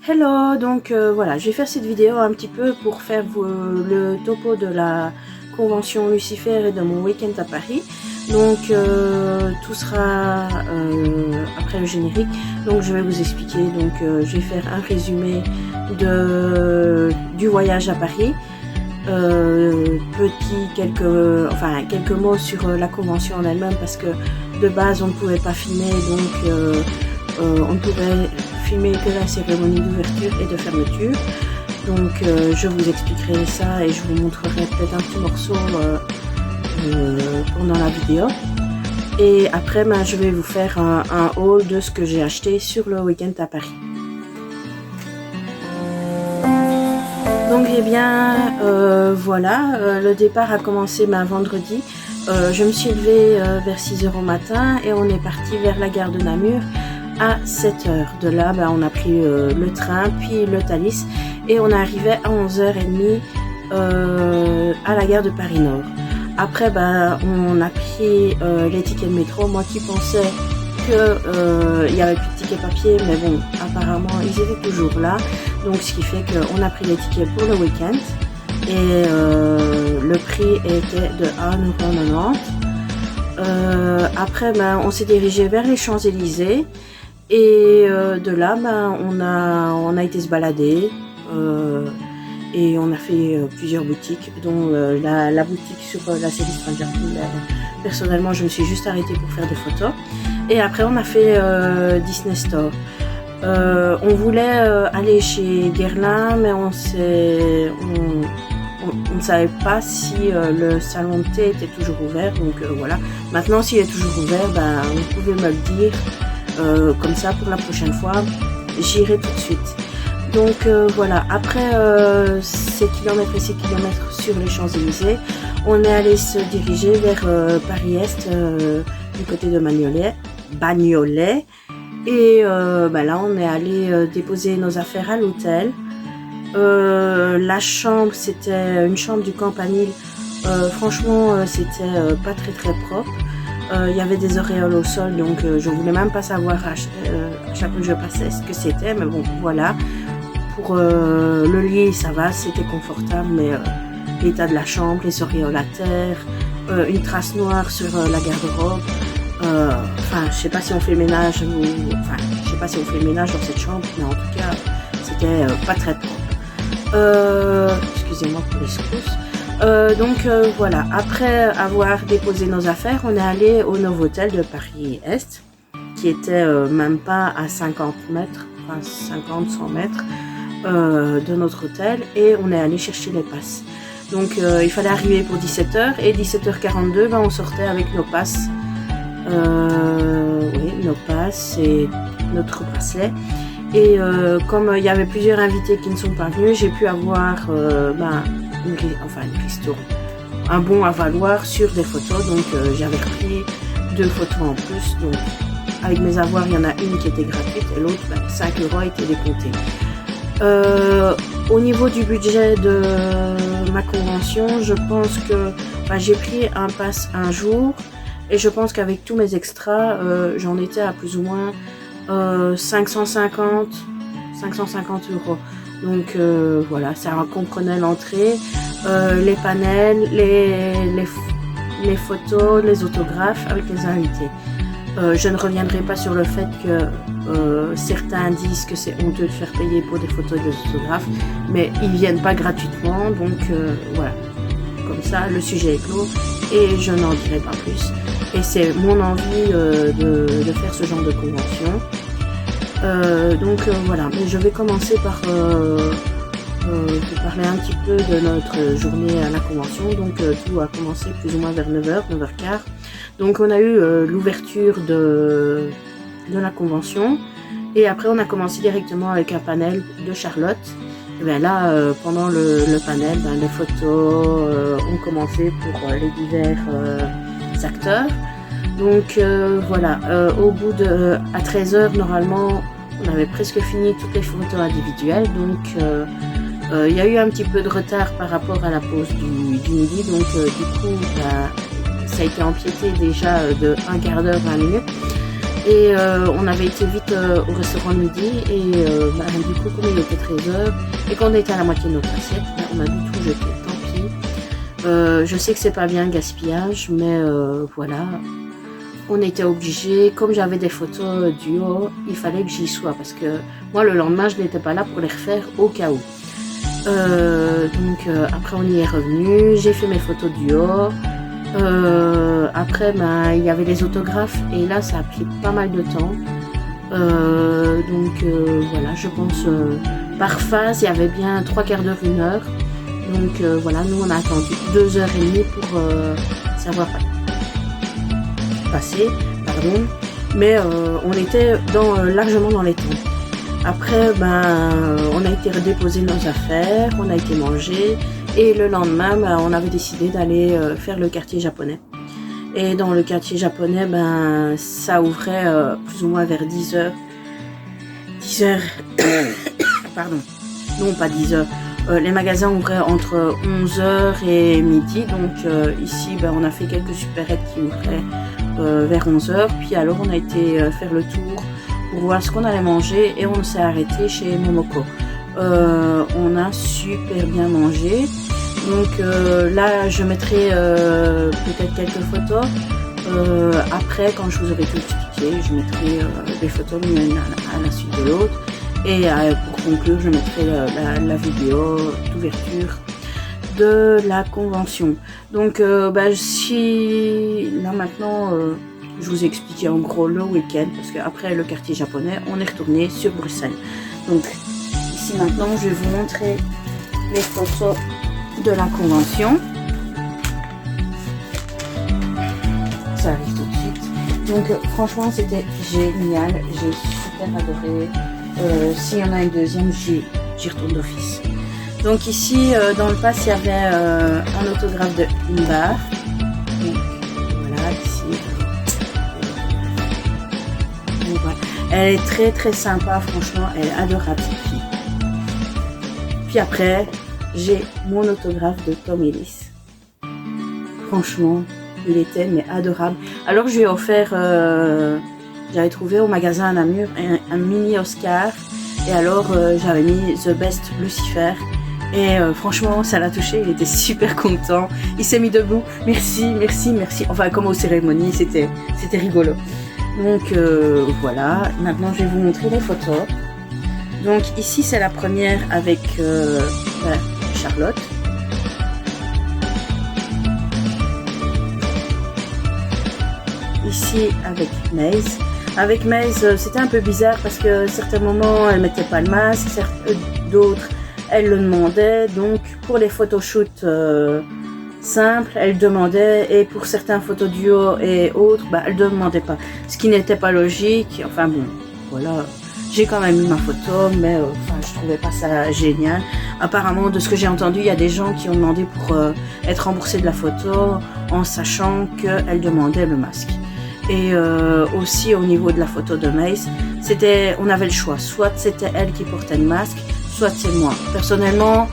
Hello, donc voilà, je vais faire cette vidéo un petit peu pour faire le topo de la convention Lucifer et de mon week-end à Paris. Donc tout sera après le générique, donc je vais vous expliquer. Donc je vais faire un résumé du voyage à Paris, quelques mots sur la convention en elle-même, parce que de base on ne pouvait pas filmer, donc on ne pouvait filmer que la cérémonie d'ouverture et de fermeture. Donc je vous expliquerai ça et je vous montrerai peut-être un petit morceau pendant la vidéo. Et après je vais vous faire un haul de ce que j'ai acheté sur le week-end à Paris. Donc voilà, le départ a commencé vendredi. Je me suis levée vers 6 h au matin et on est parti vers la gare de Namur à 7 h. De là, on a pris le train, puis le Thalys, et on est arrivé à 11 h 30 à la gare de Paris-Nord. Après, on a pris les tickets de métro. Moi qui pensais qu'il n'y avait plus de tickets papier, mais bon, apparemment, ils étaient toujours là. Donc, ce qui fait qu'on a pris les tickets pour le week-end. Et le prix était de 1,90 €. Après, on s'est dirigé vers les Champs-Élysées. Et de là, on a été se balader et on a fait plusieurs boutiques, dont la boutique sur la série Stranger Things. Personnellement, je me suis juste arrêtée pour faire des photos. Et après, on a fait Disney Store. On voulait aller chez Guerlain, mais on ne savait pas si le salon de thé était toujours ouvert. Donc voilà. Maintenant, s'il est toujours ouvert, vous pouvez me le dire. Comme ça, pour la prochaine fois, j'irai tout de suite. Donc voilà, après ces kilomètres et ces kilomètres sur les Champs-Élysées, on est allé se diriger vers Paris-Est, du côté de Bagnolet. Et là, on est allé déposer nos affaires à l'hôtel. La chambre, c'était une chambre du Campanile. Franchement, c'était pas très propre. Il y avait des auréoles au sol, donc je voulais même pas savoir à chaque fois que je passais ce que c'était, mais bon, voilà. Pour le lit, ça va, c'était confortable, mais l'état de la chambre, les auréoles à terre, une trace noire sur la garde-robe. Je sais pas si on fait le ménage, je sais pas si on fait le ménage dans cette chambre, mais en tout cas, c'était pas très propre. Excusez-moi pour les secousses. Voilà, après avoir déposé nos affaires, on est allé au Novotel de Paris-Est, qui était même pas à 50 mètres, 100 mètres de notre hôtel, et on est allé chercher les passes. Donc il fallait arriver pour 17 h, et 17 h 42, on sortait avec nos passes, nos passes et notre bracelet. Et comme il y avait plusieurs invités qui ne sont pas venus, j'ai pu avoir une ristourne, un bon à valoir sur des photos. Donc j'avais repris 2 photos en plus. Donc avec mes avoirs, il y en a une qui était gratuite et l'autre 5 € a été décompté. Au niveau du budget de ma convention, je pense que j'ai pris un pass un jour, et je pense qu'avec tous mes extras, j'en étais à plus ou moins 550 €. Donc voilà, ça comprenait l'entrée, les panels, les photos, les autographes avec les invités. Je ne reviendrai pas sur le fait que certains disent que c'est honteux de faire payer pour des photos et des autographes, mais ils viennent pas gratuitement, donc voilà. Comme ça, le sujet est clos et je n'en dirai pas plus. Et c'est mon envie de faire ce genre de convention. Voilà, mais je vais commencer par vous parler un petit peu de notre journée à la convention. Donc tout a commencé plus ou moins vers 9 h, 9 h 15. Donc on a eu l'ouverture de la convention, et après on a commencé directement avec un panel de Charlotte. Et bien là, pendant le panel, les photos ont commencé pour les divers acteurs. Donc voilà, au bout à 13 h, normalement, on avait presque fini toutes les photos individuelles. Donc il y a eu un petit peu de retard par rapport à la pause du midi. Donc du coup, ça a été empiété déjà de 1/4 d'heure, 20 minutes. Et on avait été vite au restaurant le midi et du coup comme il était 13h et qu'on était à la moitié de notre assiette, on a dû tout jeter, tant pis. Je sais que c'est pas bien le gaspillage, mais voilà, on était obligés. Comme j'avais des photos du haut, il fallait que j'y sois parce que moi le lendemain je n'étais pas là pour les refaire au cas où. Après on y est revenu, j'ai fait mes photos du haut. Après il y avait les autographes et là ça a pris pas mal de temps. Voilà, je pense par phase il y avait bien 3/4 d'heure, 1 heure. Donc voilà, nous on a attendu 2h30 pour savoir passer, pardon. Mais on était largement dans les temps. Après, on a été redéposer nos affaires, on a été manger et le lendemain, on avait décidé d'aller faire le quartier japonais. Et dans le quartier japonais, ça ouvrait plus ou moins vers 10h. 10h, pardon, non pas 10h. Les magasins ouvraient entre 11h et midi, donc ici, on a fait quelques supérettes qui ouvraient vers 11h. Puis alors, on a été faire le tour pour voir ce qu'on allait manger et on s'est arrêté chez Momoko. On a super bien mangé. Donc là, je mettrai peut-être quelques photos. Après, quand je vous aurai tout expliqué, je mettrai des photos l'une à la suite de l'autre. Et pour conclure, je mettrai la vidéo d'ouverture de la convention. Donc, si là maintenant, je vous ai expliqué en gros le week-end, parce qu'après le quartier japonais, on est retourné sur Bruxelles. Donc, ici maintenant, je vais vous montrer les photos de la convention. Ça arrive tout de suite. Donc, franchement, c'était génial. J'ai super adoré. S'il y en a une deuxième, j'y retourne d'office. Donc ici, dans le pass, il y avait un autographe de Inbar. Donc voilà, ici. Donc, voilà. Elle est très très sympa, franchement, elle est adorable cette fille. Puis après, j'ai mon autographe de Tom Ellis. Franchement, il était mais adorable. Alors je lui ai offert... j'avais trouvé au magasin à Namur un mini Oscar et alors j'avais mis The Best Lucifer et franchement ça l'a touché, il était super content, il s'est mis debout, merci, merci, merci, enfin comme aux cérémonies, c'était rigolo. Donc voilà, maintenant je vais vous montrer les photos. Donc ici c'est la première avec Charlotte. Ici avec Maze. Avec Maze, c'était un peu bizarre parce que à certains moments, elle mettait pas le masque, d'autres, elle le demandait. Donc, pour les photoshoots simples, elle demandait. Et pour certains photos duo et autres, elle ne demandait pas. Ce qui n'était pas logique. Enfin bon, voilà. J'ai quand même eu ma photo, mais je trouvais pas ça génial. Apparemment, de ce que j'ai entendu, il y a des gens qui ont demandé pour être remboursés de la photo en sachant qu'elle demandait le masque. Et aussi au niveau de la photo de Maze, on avait le choix, soit c'était elle qui portait le masque, soit c'est moi. Personnellement,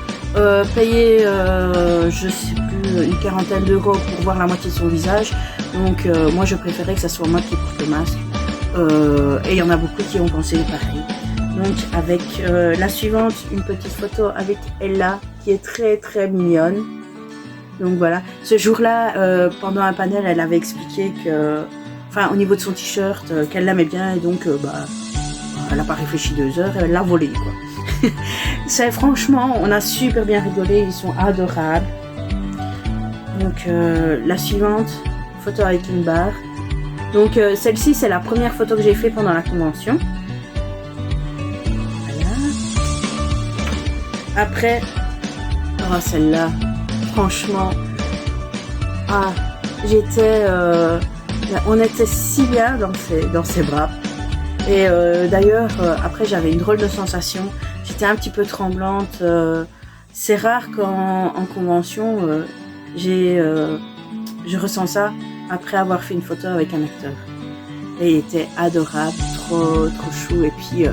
payer, je sais plus, une 40aine d'euros pour voir la moitié de son visage, donc moi je préférais que ce soit moi qui porte le masque. Et il y en a beaucoup qui ont pensé pareil. Donc avec la suivante, une petite photo avec Ella qui est très très mignonne. Donc voilà, ce jour-là, pendant un panel, elle avait expliqué que... Enfin, au niveau de son t-shirt, qu'elle l'aimait bien et donc, elle n'a pas réfléchi 2 heures, elle l'a volé, quoi. Franchement, on a super bien rigolé, ils sont adorables. Donc, la suivante, photo avec Inbar. Donc, celle-ci, c'est la première photo que j'ai faite pendant la convention. Voilà. Après, celle-là, franchement, j'étais... on était si bien dans ses bras. Et d'ailleurs, après, j'avais une drôle de sensation. J'étais un petit peu tremblante. C'est rare qu'en convention, je ressens ça après avoir fait une photo avec un acteur. Et il était adorable, trop chou. Et puis,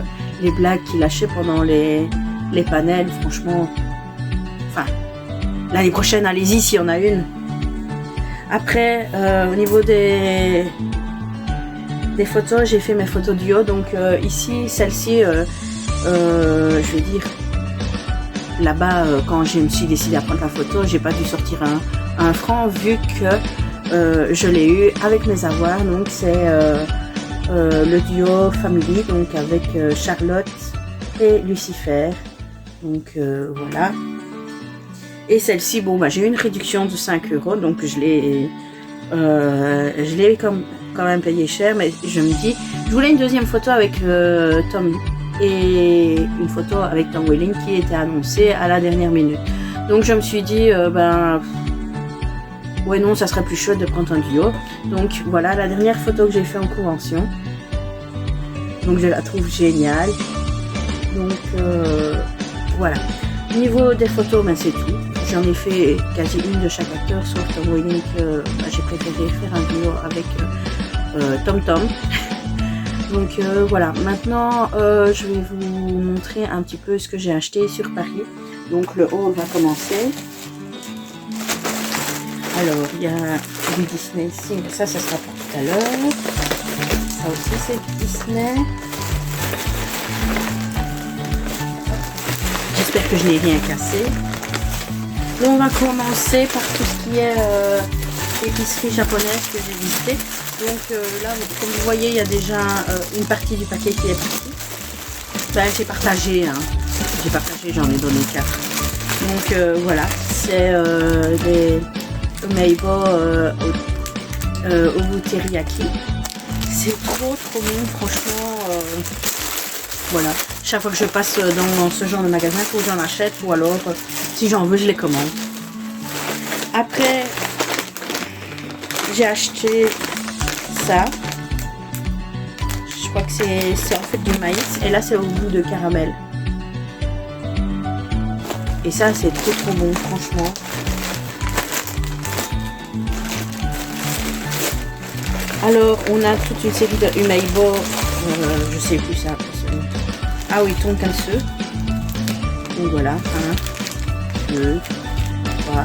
les blagues qu'il lâchait pendant les panels, franchement... Enfin, l'année prochaine, allez-y s'il y en a une. Après, au niveau des des photos. J'ai fait mes photos duo. Donc ici, celle-ci, je veux dire, là-bas, quand je me suis décidée à prendre la photo, j'ai pas dû sortir un franc vu que je l'ai eu avec mes avoirs. Donc c'est le duo Family, donc avec Charlotte et Lucifer. Donc voilà. Et celle-ci, bon bah j'ai eu une réduction de 5 €, donc je l'ai quand même payé cher, mais je me dis, je voulais une deuxième photo avec Tom et une photo avec Tom Welling qui était annoncée à la dernière minute. Donc je me suis dit, ouais non, ça serait plus chouette de prendre un duo. Donc voilà la dernière photo que j'ai fait en convention. Donc je la trouve géniale. Donc voilà. Niveau des photos, ben, c'est tout. J'en ai fait quasi une de chaque acteur, sauf Tom Welling que j'ai préféré faire un duo avec Tom Tom. Donc voilà, maintenant je vais vous montrer un petit peu ce que j'ai acheté sur Paris. Donc le haul va commencer. Alors il y a du Disney ici, mais ça sera pour tout à l'heure. Ça aussi c'est Disney. J'espère que je n'ai rien cassé. Donc on va commencer par tout ce qui est épicerie japonaise que j'ai visité. Donc là, comme vous voyez, il y a déjà une partie du paquet qui est partie. Ben, j'ai partagé, hein. J'ai partagé, j'en ai donné 4. Donc voilà, c'est des Meibo au goût teriyaki. C'est trop bon, franchement. Voilà, chaque fois que je passe dans ce genre de magasin, il faut que j'en achète, ou alors si j'en veux, je les commande. Après, j'ai acheté ça. Je crois que c'est en fait du maïs, et là c'est au goût de caramel. Et ça c'est trop bon, franchement. Alors on a toute une série de Umeibo, je sais plus ça. Ah oui, tonkatsu. Donc voilà, 1, 2, 3,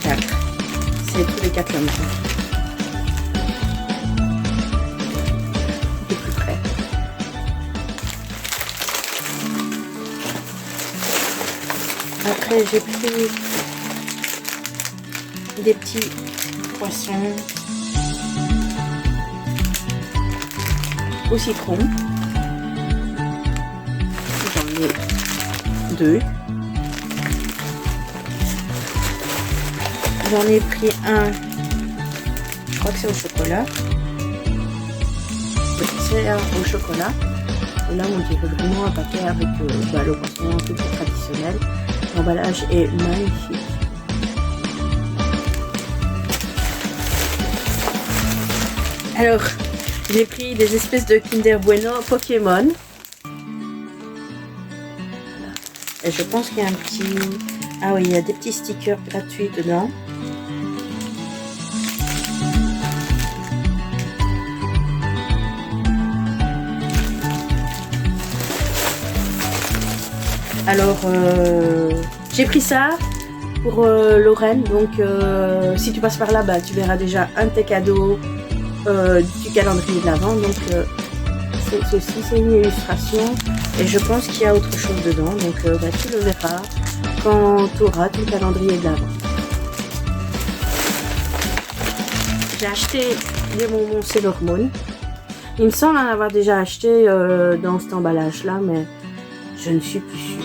4. C'est tous les 4 comme ça. De plus près. Après, j'ai pris des petits poissons au citron. J'en ai 2. J'en ai pris un, je crois que c'est au chocolat. C'est au chocolat. Et là, on dirait vraiment un paquet avec le poisson un peu plus traditionnel. L'emballage est magnifique. Alors, j'ai pris des espèces de Kinder Bueno Pokémon. Et je pense qu'il y a un petit... Ah oui, il y a des petits stickers gratuits dedans. Alors, j'ai pris ça pour Lorraine. Donc, si tu passes par là, bah, tu verras déjà un de tes cadeaux du calendrier de l'Avent. Donc, ceci, c'est une illustration. Et je pense qu'il y a autre chose dedans. Donc, bah, tu le verras quand tu auras ton calendrier de l'Avent. J'ai acheté des bonbons Sailor Moon. Il me semble en avoir déjà acheté dans cet emballage-là, mais je ne suis plus sûre.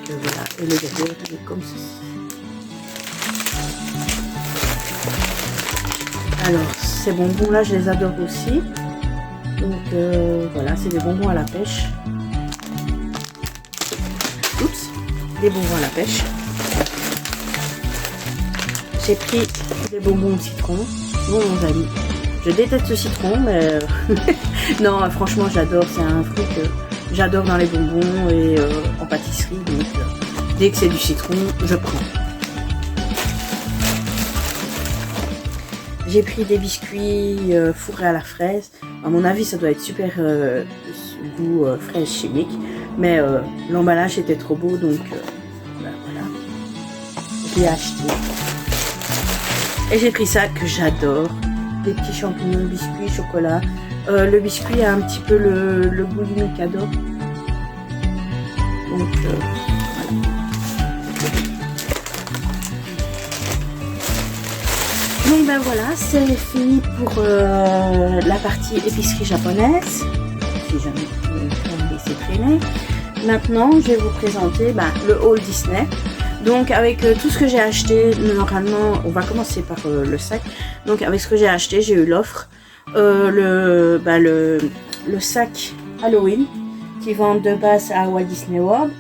Donc, voilà. Et le gâteau est comme ceci. Alors, ces bonbons-là, je les adore aussi. Donc, voilà, c'est des bonbons à la pêche. Oups, des bonbons à la pêche. J'ai pris des bonbons au citron. Bon, mon ami, je déteste ce citron, mais non, franchement, j'adore. C'est un fruit que j'adore dans les bonbons et en pâtisserie. Donc, dès que c'est du citron, je prends. J'ai pris des biscuits fourrés à la fraise. À mon avis, ça doit être super goût fraise chimique. Mais l'emballage était trop beau, donc ben voilà. Je l'ai acheté. Et j'ai pris ça que j'adore. des petits champignons, biscuits, chocolat. Le biscuit a un petit peu le goût du Mikado. Donc voilà. Donc ben voilà, c'est fini pour la partie épicerie japonaise. Si jamais vous me laissez traîner. Maintenant, je vais vous présenter le haul Disney. Donc avec tout ce que j'ai acheté, normalement, on va commencer par le sac. Donc avec ce que j'ai acheté, j'ai eu l'offre. Le sac Halloween qui vendent de base à Walt Disney World.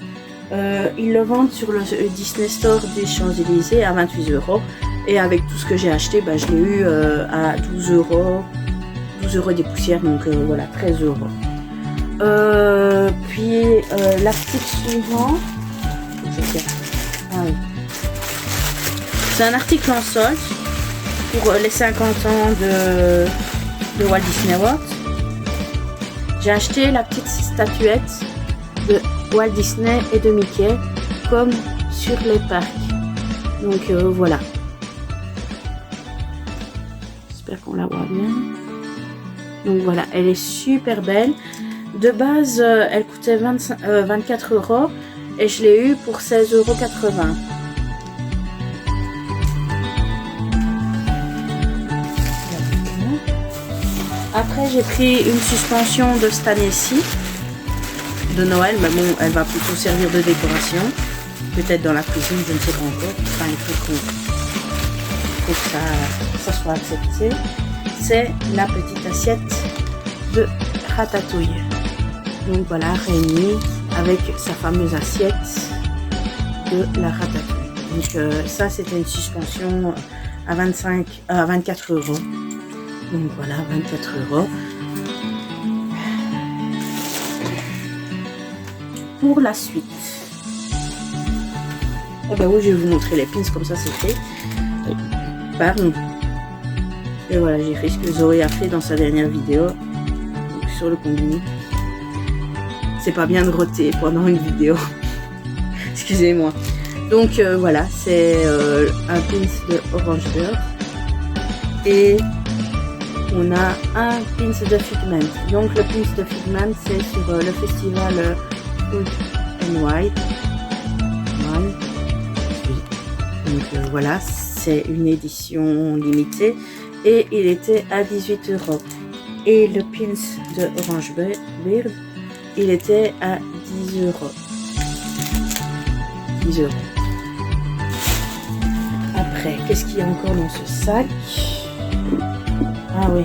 Ils le vendent sur le Disney Store des Champs-Élysées à 28 €. Et avec tout ce que j'ai acheté, je l'ai eu à 12 €. 12 € des poussières, donc voilà, 13 €. Puis l'article suivant, c'est un article en solde pour les 50 ans de Walt Disney World. J'ai acheté la petite statuette de Walt Disney et de Mickey comme sur les parcs. Donc voilà. J'espère qu'on la voit bien. Donc voilà, elle est super belle. De base, elle coûtait 24 € et je l'ai eu pour 16,80 €. Après, j'ai pris une suspension de cette année-ci, de Noël, mais bon, elle va plutôt servir de décoration. Peut-être dans la cuisine, je ne sais pas encore. Enfin, il faut que ça soit accepté. C'est la petite assiette de Ratatouille. Donc voilà, réunie avec sa fameuse assiette de la Ratatouille. Donc ça, c'était une suspension à 24 €. Donc voilà, 24 €. Pour la suite. Oh bah oui, je vais vous montrer les pins, comme ça c'est fait. Pardon. Et voilà, j'ai fait ce que Zoé a fait dans sa dernière vidéo. Donc, sur le combini. C'est pas bien de roter pendant une vidéo. Excusez-moi. Donc voilà, c'est un pins de Orange Bird. Et on a un pins de Figment. Donc le pins de Figment, c'est sur le festival Food and Wine. Donc voilà, c'est une édition limitée et il était à 18 €. Et le pins de Orange Bird, il était à 10 €. 10 €. Après, qu'est-ce qu'il y a encore dans ce sac? Ah oui.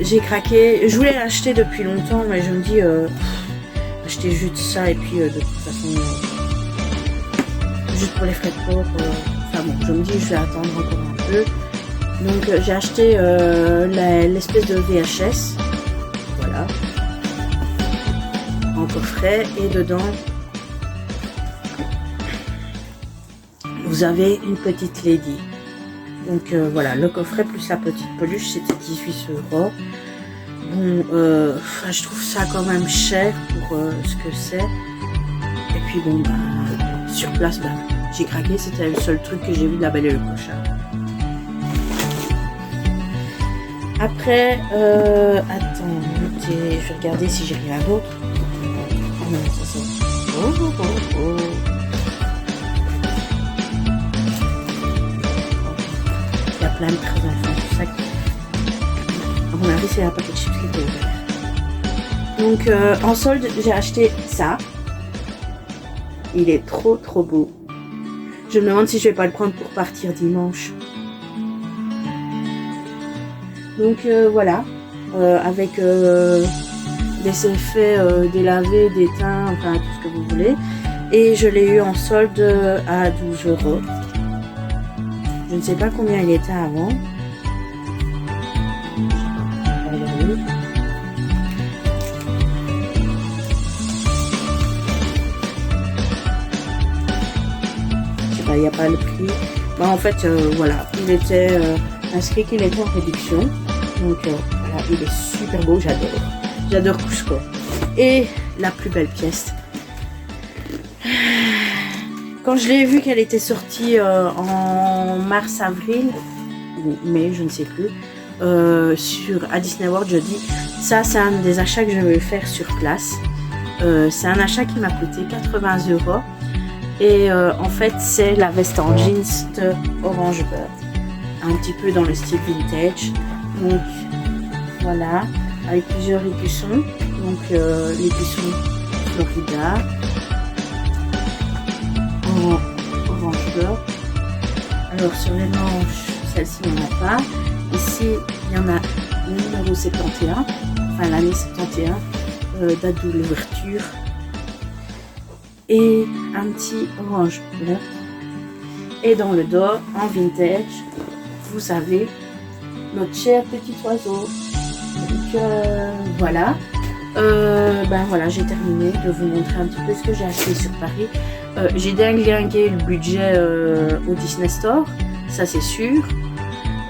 J'ai craqué. Je voulais l'acheter depuis longtemps, mais je me dis acheter juste ça et puis de toute façon juste pour les frais de port. Enfin bon, je me dis je vais attendre encore un peu. Donc j'ai acheté l'espèce de VHS. Voilà. En coffret et dedans vous avez une petite lady. Donc voilà, le coffret plus la petite peluche, c'était 18 €. Bon, je trouve ça quand même cher pour ce que c'est. Et puis bon, sur place, j'ai craqué. C'était le seul truc que j'ai vu de La Belle et le Clochard. Après, attends, je vais regarder si j'ai rien d'autre. Oh non, ça c'est... Oh. Il y a plein de trucs dans le sac. À mon avis, c'est un paquet de chips qui était ouvert. Donc, en solde, j'ai acheté ça. Il est trop beau. Je me demande si je vais pas le prendre pour partir dimanche. Donc voilà, avec des effets délavés, d'éteint, enfin tout ce que vous voulez. Et je l'ai eu en solde à 12 €. Je ne sais pas combien il était avant. Je sais pas, il n'y a pas le prix. En fait, voilà, il était inscrit qu'il était en réduction. Donc voilà, il est super beau, j'adore. J'adore Cusco. Et la plus belle pièce. Quand je l'ai vu qu'elle était sortie en mars-avril, ou mai, je ne sais plus, à Disney World, je dis ça c'est un des achats que je vais faire sur place. C'est un achat qui m'a coûté 80 €. Et en fait c'est la veste en jeans de Orange Bird, un petit peu dans le style vintage. Donc voilà, avec plusieurs écussons. Donc l'écusson Florida en Orange Bird. Alors sur les manches, celle-ci il n'y en a pas. Ici il y en a le numéro 71, enfin l'année 71, date de l'ouverture. Et un petit orange bleu. Et dans le dos, en vintage, vous avez notre cher petit oiseau. Donc voilà. Ben voilà, j'ai terminé de vous montrer un petit peu ce que j'ai acheté sur Paris. J'ai déglingué le budget au Disney Store, ça c'est sûr.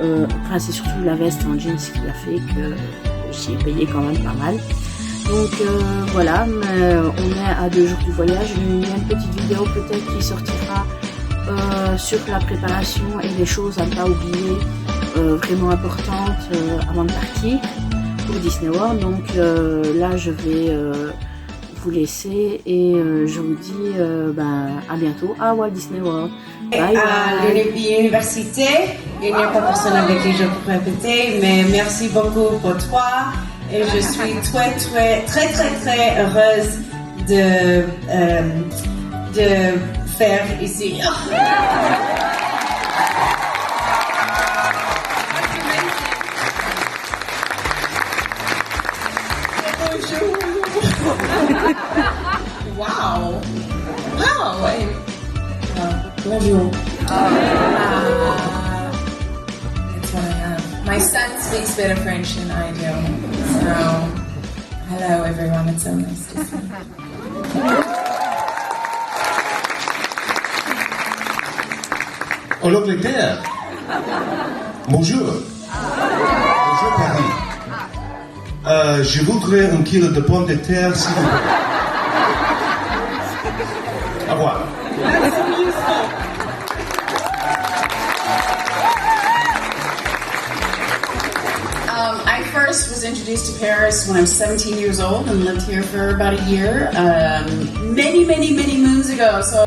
Enfin, c'est surtout la veste en jeans qui a fait que j'ai payé quand même pas mal. Donc voilà, on est à 2 jours du voyage. Il y a une petite vidéo peut-être qui sortira sur la préparation et les choses à ne pas oublier vraiment importantes avant de partir pour Disney World. Donc là je vais vous laisser et je vous dis à bientôt à Walt Disney World. Bye bye. À l'université, il n'y a pas personne avec qui je peux répéter, mais merci beaucoup pour toi. Et je suis très heureuse de faire ici. Wow! Bonjour. It's what I have. My son speaks better French than I do. So, hello everyone, it's so nice to see you. En Angleterre. Bonjour. Bonjour Paris. Je voudrais 1 kilo de pommes de terre, s'il vous plaît. Au revoir. I first was introduced to Paris when I was 17 years old and lived here for about a year, many moons ago. So.